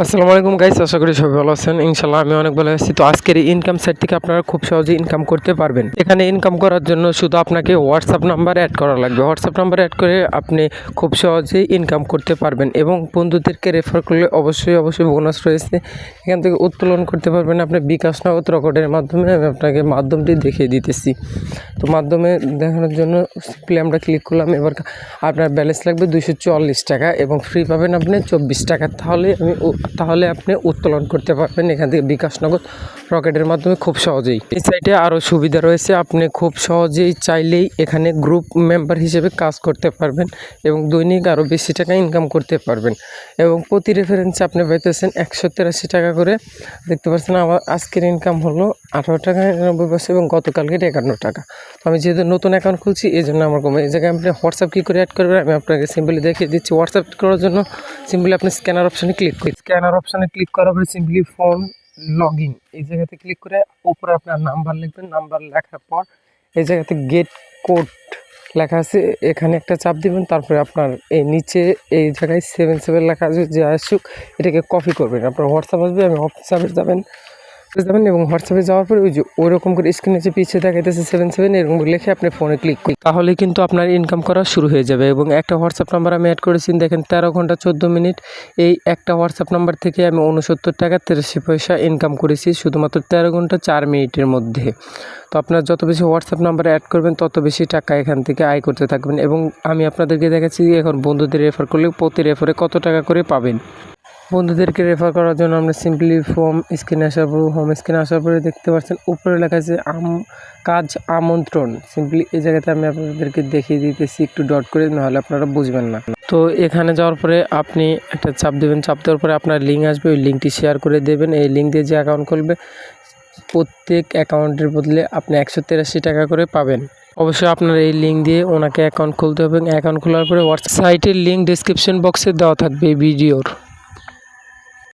আসসালামু আলাইকুম গাইস, আশা করি সবাই ভালো আছেন। ইনশাল্লাহ আমি অনেক ভালো আছি। তো আজকের এই ইনকাম সাইট থেকে আপনারা খুব সহজে ইনকাম করতে পারবেন। এখানে ইনকাম করার জন্য শুধু আপনাকে হোয়াটসঅ্যাপ নাম্বার অ্যাড করা লাগবে। হোয়াটসঅ্যাপ নাম্বার অ্যাড করে আপনি খুব সহজেই ইনকাম করতে পারবেন এবং বন্ধুদেরকে রেফার করলে অবশ্যই বোনাস রয়েছে, এখান থেকে উত্তোলন করতে পারবেন আপনি বিকাশ নগদ রকেটের মাধ্যমে। আমি আপনাকে মাধ্যমটি দেখিয়ে দিতেছি। তো মাধ্যমে দেখানোর জন্য সিম্পলি আমরা ক্লিক করলাম। এবার আপনার ব্যালেন্স লাগবে 244 টাকা এবং ফ্রি পাবেন আপনি 24 টাকা। তাহলে আপনি উত্তোলন করতে পারবেন এখান থেকে বিকাশ নগদ রকেটের মাধ্যমে খুব সহজেই। এই সাইটে আরও সুবিধা রয়েছে, আপনি খুব সহজেই চাইলেই এখানে গ্রুপ মেম্বার হিসেবে কাজ করতে পারবেন এবং দৈনিক আরও বেশি টাকা ইনকাম করতে পারবেন এবং প্রতি রেফারেন্সে আপনি পাইতেছেন 183 টাকা করে। দেখতে পাচ্ছেন আমার আজকের ইনকাম হলো 18 টাকা 99 পয়সা এবং গতকালকে 51 টাকা। তো আমি যেহেতু নতুন অ্যাকাউন্ট খুলছি এই জন্য আমার কমে। এই জায়গায় আপনি হোয়াটসঅ্যাপ কী করে অ্যাড করবেন আমি আপনাকে সিম্পলি দেখিয়ে দিচ্ছি। হোয়াটসঅ্যাপ করার জন্য সিম্পলি আপনি স্ক্যানার অপশানে ক্লিক করি। স্ক্যানার অপশানে ক্লিক করার পরে সিম্পলি ফোন লগইন এই জায়গাতে ক্লিক করে উপরে আপনার নাম্বার লিখবেন। নাম্বার লেখার পর এই জায়গাতে গেট কোড লেখা আছে, এখানে একটা চাপ দিবেন। তারপরে আপনার এই নিচে এই জায়গায় 77 লেখা আছে, যে আসুক এটাকে কপি করবেন। আপনার হোয়াটসঅ্যাপ আসবে, আমি হোয়াটসঅ্যাপে যাবেন এবং হোয়াটসঅ্যাপে যাওয়ার পরে ওই যে ওইরকম করে স্ক্রিনে যে পিছিয়ে দেখাইতেছে 77 এরকম লিখে আপনি ফোনে ক্লিক করুন, তাহলে কিন্তু আপনার ইনকাম করা শুরু হয়ে যাবে। এবং একটা হোয়াটসঅ্যাপ নাম্বার আমি অ্যাড করেছি, দেখেন 13 ঘন্টা 14 মিনিট। এই একটা হোয়াটসঅ্যাপ নাম্বার থেকে আমি 69 টাকা 83 পয়সা ইনকাম করেছি শুধুমাত্র 13 ঘন্টা 4 মিনিটের মধ্যে। তো আপনার যত বেশি হোয়াটসঅ্যাপ নাম্বার অ্যাড করবেন তত বেশি টাকা এখান থেকে আয় করতে থাকবেন। এবং আমি আপনাদেরকে দেখাচ্ছি এখন বন্ধুদের রেফার করলে প্রতি রেফারে কত টাকা করে পাবেন। বন্ধুদেরকে রেফার করার জন্য আমরা সিম্পলি হোম স্ক্রিনে আসার পরে দেখতে পাচ্ছেন উপরে লেখা আছে কাজ আমন্ত্রণ। সিম্পলি এই জায়গাতে আমি আপনাদেরকে দেখিয়ে দিতেছি একটু ডট করে, নাহলে আপনারা বুঝবেন না। তো এখানে যাওয়ার পরে আপনি একটা চাপ দেবেন, চাপ দেওয়ার পরে আপনার লিঙ্ক আসবে, ওই লিঙ্কটি শেয়ার করে দেবেন। এই লিঙ্ক দিয়ে যে অ্যাকাউন্ট খুলবে প্রত্যেক অ্যাকাউন্টের বদলে আপনি 183 টাকা করে পাবেন। অবশ্যই আপনার এই লিঙ্ক দিয়ে ওনাকে অ্যাকাউন্ট খুলতে হবে। অ্যাকাউন্ট খোলার পরে হোয়াটসঅ্যাপ সাইটের লিঙ্ক ডিসক্রিপশন বক্সে দেওয়া থাকবে এই ভিডিওর।